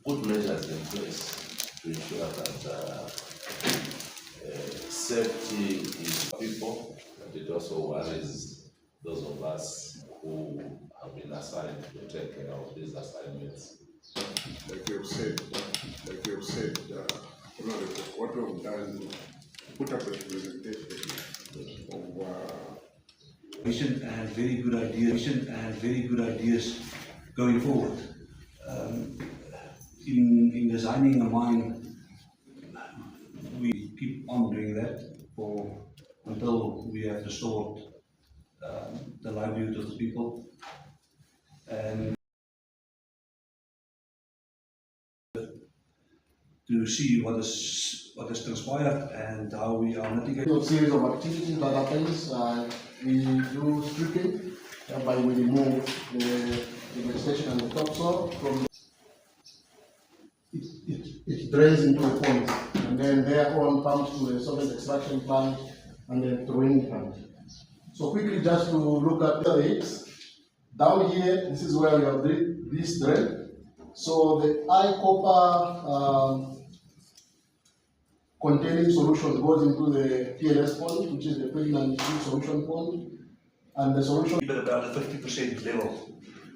put measures in place to ensure that safety is people, and it also worries those of us who have been assigned to take care of these assignments. Like you have said, what we have done, put up a representation of vision and very good ideas going forward. In designing a mine, we keep on doing that until we have restored the livelihood of the people, and to see what has transpired and how we are mitigating. A series of activities that happens. We do stripping, whereby we remove the vegetation and the topsoil from it drains into the ponds, and then thereon pumps to the solvent extraction plant and then draining plant. So quickly, just to look at the lakes, down here, this is where we have this drain. So the high copper containing solution goes into the PLS pond, which is the pregnant solution pond, and the solution Keep it about a 50% level,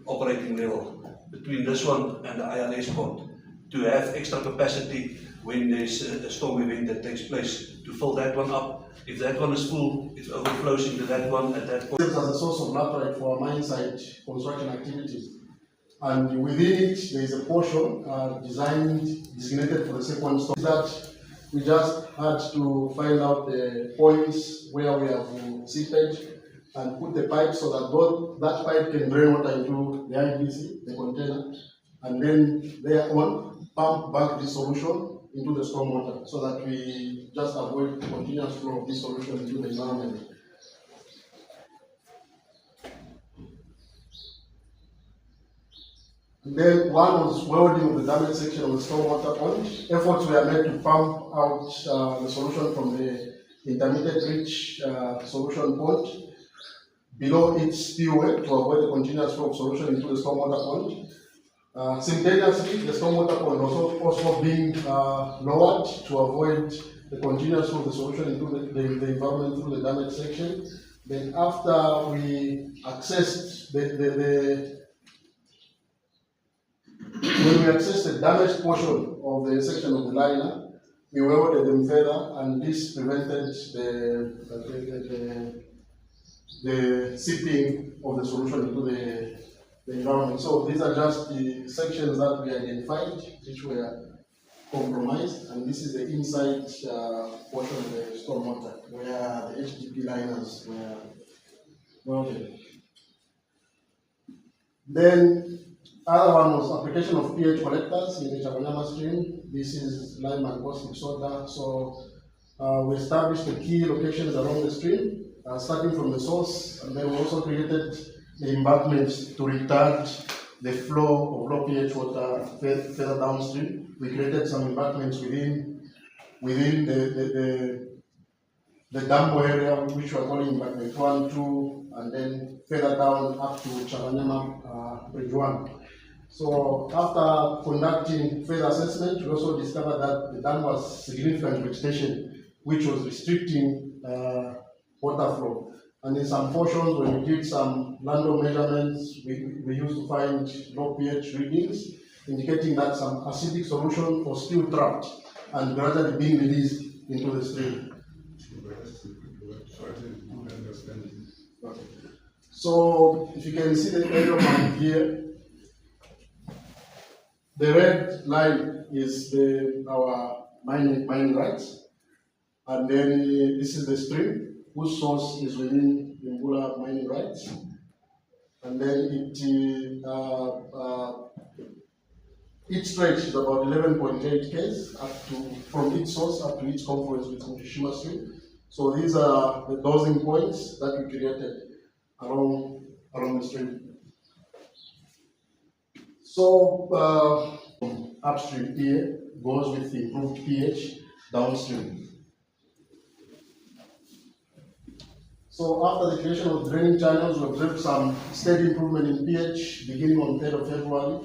operating level, between this one and the ILS pond, to have extra capacity when there's a storm event that takes place, to fill that one up. If that one is full, it overflows into that one at that point. serves as a source of laterite for our mine site construction activities. And within it, there is a portion designated for the second storm. That we just had to find out the points where we have seepage and put the pipe so that that pipe can drain water into the IBC, the container, and then thereon pump back the solution into the stormwater so that we just avoid continuous flow of this solution into the environment. And then one was welding of the damaged section of the stormwater pond. Efforts were made to pump out the solution from the intermediate reach solution pond below its spillway to avoid the continuous flow of solution into the stormwater pond. Simultaneously, the stormwater pond was also being lowered to avoid the continuous flow of the solution into the environment through the damaged section. Then after we accessed when we accessed the damaged portion of the section of the liner, we welded them further, and this prevented the seeping of the solution into the environment. So these are just the sections that we identified which were compromised, and this is the inside portion of the stormwater where the HDP liners were welded. Then other one was application of pH collectors in the Chabanyama stream. This is lime and caustic soda. So we established the key locations along the stream, starting from the source, and then we also created the embankments to retard the flow of low pH water further downstream. We created some embankments within the Dambo area, which we are calling embankment 1, 2, and then further down up to Chabanyama Bridge 1. So after conducting further assessment, we also discovered that the dam was significant vegetation, which was restricting water flow. And in some portions, when we did some random measurements, we used to find low pH readings, indicating that some acidic solution was still trapped and gradually being released into the stream. Okay. So if you can see the area map here, the red line is our mining rights, and then this is the stream whose source is within the Mbula mining rights, and then each stretch is about 11.8 km from its source up to its confluence with Fukushima stream. So these are the dosing points that we created along the stream. So upstream here goes with the improved pH downstream. So after the creation of draining channels, we observed some steady improvement in pH beginning on 3rd of February.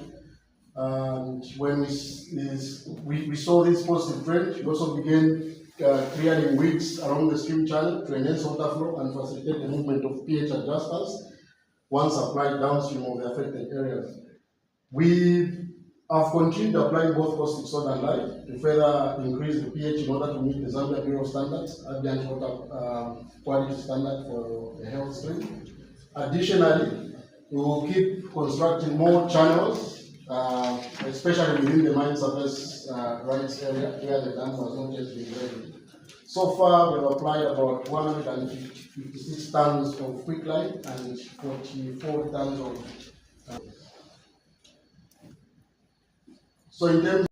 And when we saw this positive trend, we also began clearing weeds along the stream channel to enhance water flow and facilitate the movement of pH adjusters once applied downstream of the affected areas. We have continued applying both caustic soda and lye to further increase the pH in order to meet the Zambia Bureau standards, ambient water quality standard for the health stream. Additionally, we will keep constructing more channels, especially within the mine surface rights area where the dam was not yet been ready. So far, we have applied about 156 tons of quicklime and 44 tons of. So in terms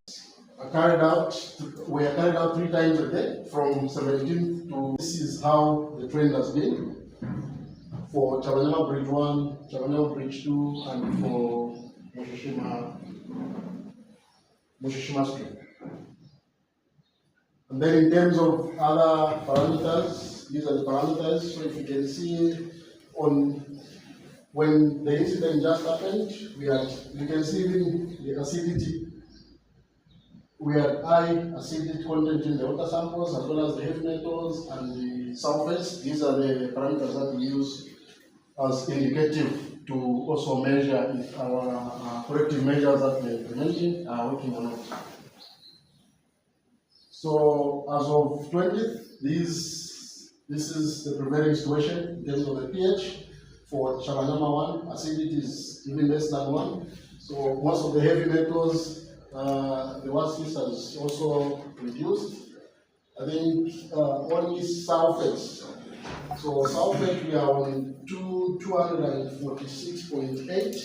we are carried out 3 times a day from 17th to. This is how the trend has been for Chabanyama Bridge 1, Chabanyama Bridge 2, and for Mushishima Stream. And then in terms of other parameters, these are the parameters. So if you can see when the incident just happened, you can see even the acidity. We had high acidity content in the water samples as well as the heavy metals and the sulfates. These are the parameters that we use as indicative to also measure if our corrective measures that we are implementing are working or not. So as of 20th, this is the prevailing situation in terms of the pH. For Chabanyama 1, acidity is even less than 1. So most of the heavy metals, the worst case has also reduced. I think only sulfates. So sulfate we are on 246.8.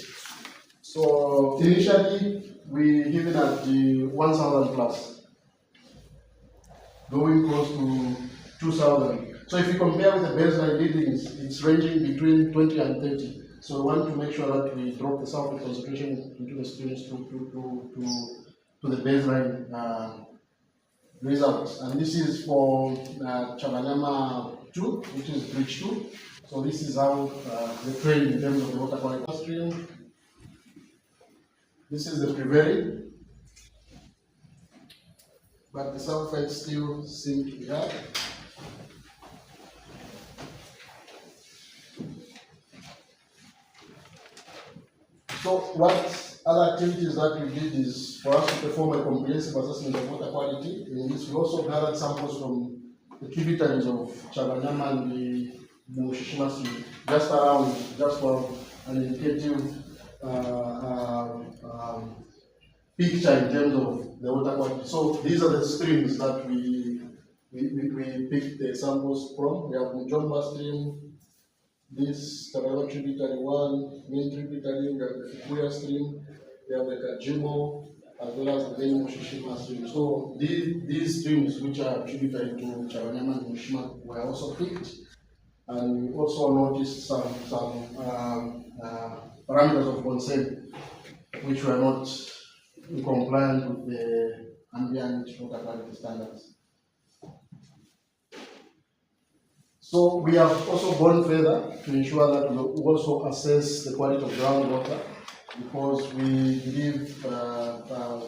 So initially we given at the 1,000 plus, going close to 2,000. So if you compare with the baseline readings, it's ranging between 20 and 30. So we want to make sure that we drop the sulfate concentration into the streams to the baseline results. And this is for Chabanyama 2, which is Bridge 2. So this is how the trend in terms of the water quality stream. This is the prevailing, but the sulfates still seem to be high. So what other activities that we did is for us to perform a comprehensive assessment of water quality. In this, we also gathered samples from the tributaries of Chabanyama and the Mushishima Stream, just for an indicative picture in terms of the water quality. So these are the streams that we picked the samples from. We have the Jomba Stream, this Chabanyama tributary 1, main tributary, we have the Fukuya Stream, we have the Kajimo, as well as the main Mushishima Stream. So these streams which are tributary to Chabanyama and Mushishima were also picked. And we also noticed some parameters of concern which were not compliant with the ambient water quality standards. So we have also gone further to ensure that we also assess the quality of groundwater, because we believe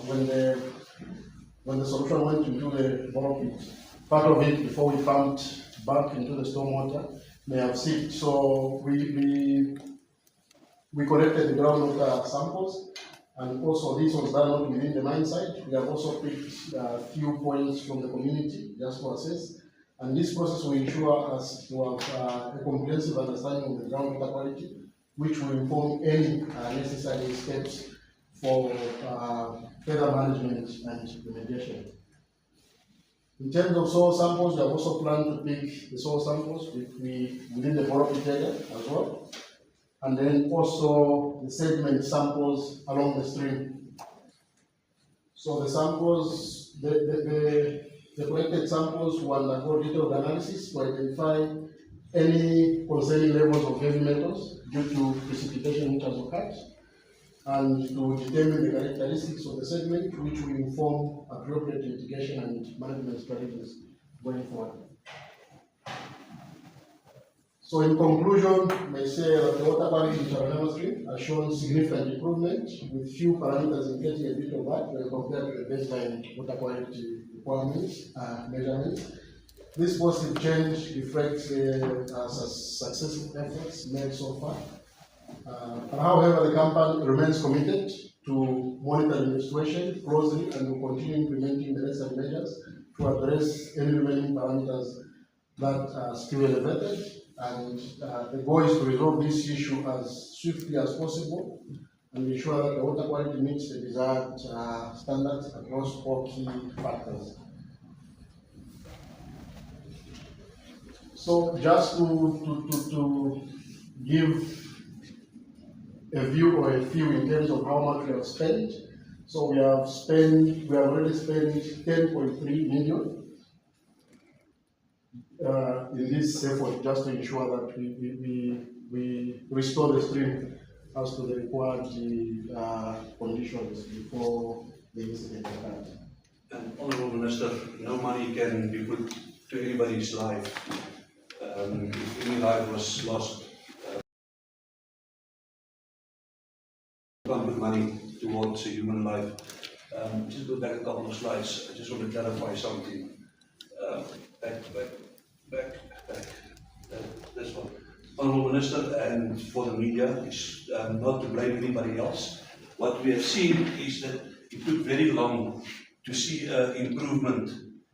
when the solution went into the bore pit, part of it before we pumped back into the stormwater may have seeped. So we collected the groundwater samples, and also this was done not within the mine site. We have also picked a few points from the community just to assess. And this process will ensure us to have a comprehensive understanding of the groundwater quality, which will inform any necessary steps for further management and remediation. In terms of soil samples, we have also planned to pick the soil samples within the bore pit area as well, and then also the sediment samples along the stream. So the samples, the collected samples will undergo detailed analysis to identify any concerning levels of heavy metals due to precipitation which has occurred, and to determine the characteristics of the sediment, which will inform appropriate mitigation and management strategies going forward. So in conclusion, may say that the water quality in Charanama stream has shown significant improvement with few parameters indicating a bit of that when compared to the baseline water quality requirements measurements. This positive change reflects successful efforts made so far. However, the company remains committed to monitoring the situation closely and will continue implementing the necessary measures to address any remaining parameters that are still elevated. And the goal is to resolve this issue as swiftly as possible and ensure that the water quality meets the desired standards across all key factors. So just to give a view or a few in terms of how much we have spent. So we have already spent 10.3 million in this effort just to ensure that we restore the stream as to the required conditions before the incident occurred. And Honourable Minister, no money can be put to anybody's life. If any life was lost, can't put money towards a human life. Just go back a couple of slides. I just want to clarify something. Back. This one. Honourable Minister, and for the media, is not to blame anybody else. What we have seen is that it took very long to see improvement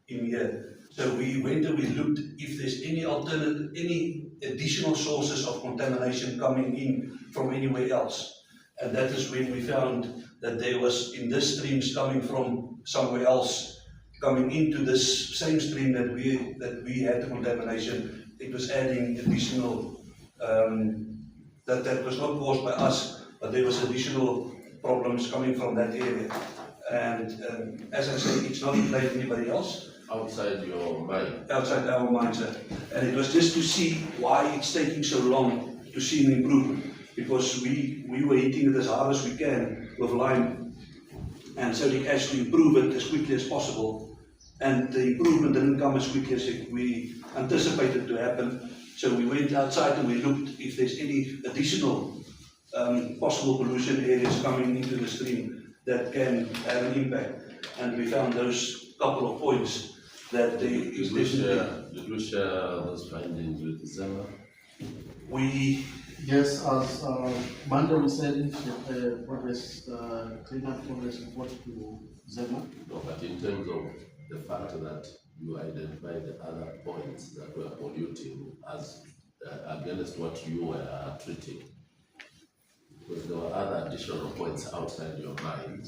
in here. So we went and we looked if there's any alternative, any additional sources of contamination coming in from anywhere else. And that is when we found that there was in this streams coming from somewhere else, coming into this same stream that we had the contamination. It was adding additional, that was not caused by us, but there was additional problems coming from that area. And as I say, it's not to blame anybody else. Outside your mind? Outside our minds. And it was just to see why it's taking so long to see an improvement. Because we were hitting it as hard as we can with lime. And so they actually improve it as quickly as possible. And the improvement didn't come as quickly as we anticipated to happen. So we went outside and we looked if there's any additional possible pollution areas coming into the stream that can have an impact. And we found those couple of points that there is definitely. Did we share those findings with Zambia? Yes, as Mandel said, progress, cleanup progress report to Zambia. No, but in terms of the fact that you identified the other points that were polluting as against what you were treating, because there were other additional points outside your mind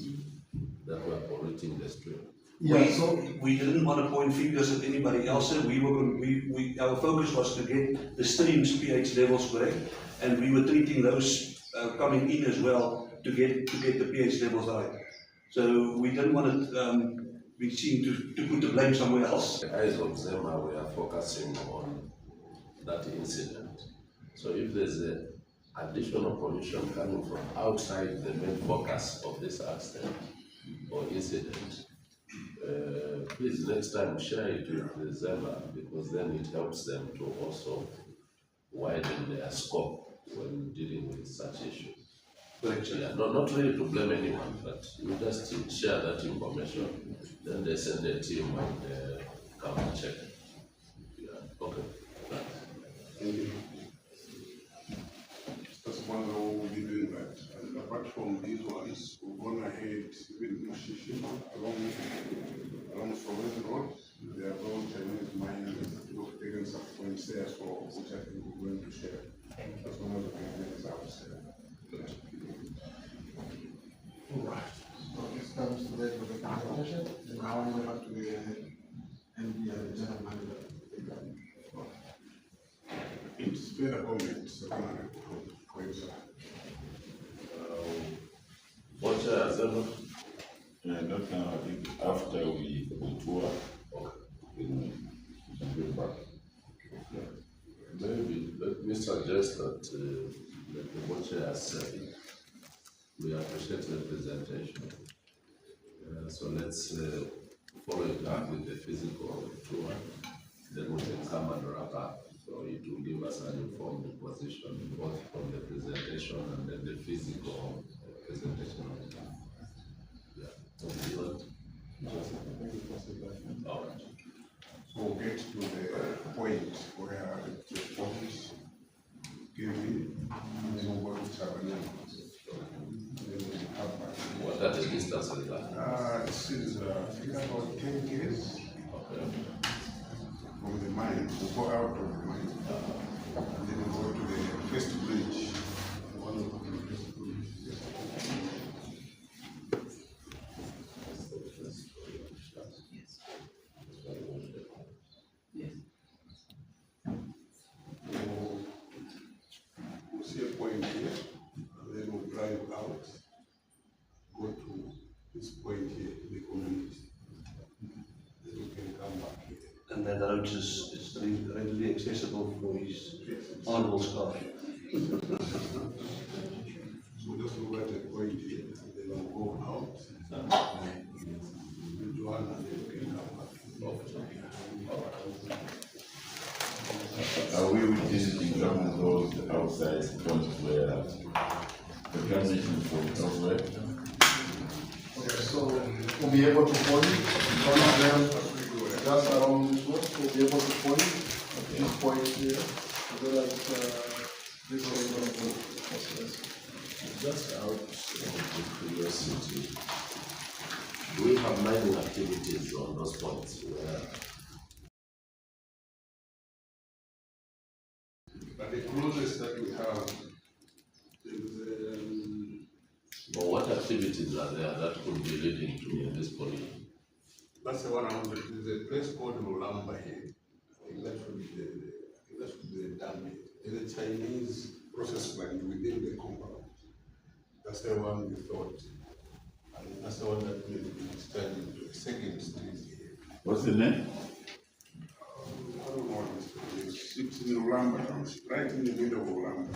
that were polluting the stream. Yeah, we didn't want to point fingers at anybody else. Our focus was to get the stream's pH levels correct, and we were treating those coming in as well to get the pH levels right. So we didn't want to be seen to put the blame somewhere else. The eyes of Zema, we are focusing on that incident. So if there's an additional pollution coming from outside the main focus of this accident or incident, please next time share it with the Zema, because then it helps them to also widen their scope when dealing with such issues. Yeah, not really to blame anyone, but you just share that information, then they send a team and come and check. Yeah, okay. Thank you. That's one that we will be doing that. And apart from these ones, we've gone ahead with Mushishi along Florence Road. There are those Chinese miners that have taken some points there, so which I think we're going to share. That's one of the things I would say. All right. So this comes to the end of the presentation, and now we go back to the MD General Manager. It's fair comments. What's Zema? Yeah, not now. I think after we tour, we can go back. Yeah. Maybe let me suggest that like the watcher has said, we appreciate the presentation. So let's follow it up with the physical tour. Then we can come and wrap up. So it will give us an informed position, both from the presentation and then the physical presentation of the town. Yeah. So we want. All right. So we'll get to the point where the forms give me, and then we'll go to Savannah. Then we'll have back. What are the distances like? This is, I think about 10 k's Okay. from the mine. We'll go out of the mine. And then we'll go to the first bridge. One of the first bridge. We'll see a point here, and then we'll drive out, go to this point here, the community. Then we can come back here. And that road is readily accessible for his honorable car. So just look at the point here, and then we'll go out. And Joanna, and then we can come back. Are we within government roads outside points where the transmission from elsewhere? Okay, so we'll be able to point one of them just around this one, we'll be able to point at this point here. So they're like this one. Just out of curiosity, do we have mining activities on those points where? But the closest that we have is, But what activities are there that could be leading to this pollution? that's the one around, there's a place called Mulamba here. I think that should be the dam here. There's a Chinese process plant within the compound. That's the one we thought. And that's the one that will be extended to the second street here. What's the name? I don't know what it is. It's in Mulamba, right in the middle of Mulamba.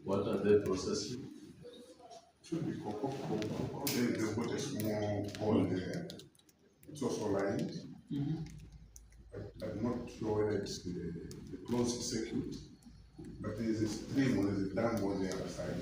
What are they processing? Should be cocoa. Then they've got a small pond there. It's also lined. I'm not sure whether it's the closed circuit, but there's a stream or there's a dam on the other side.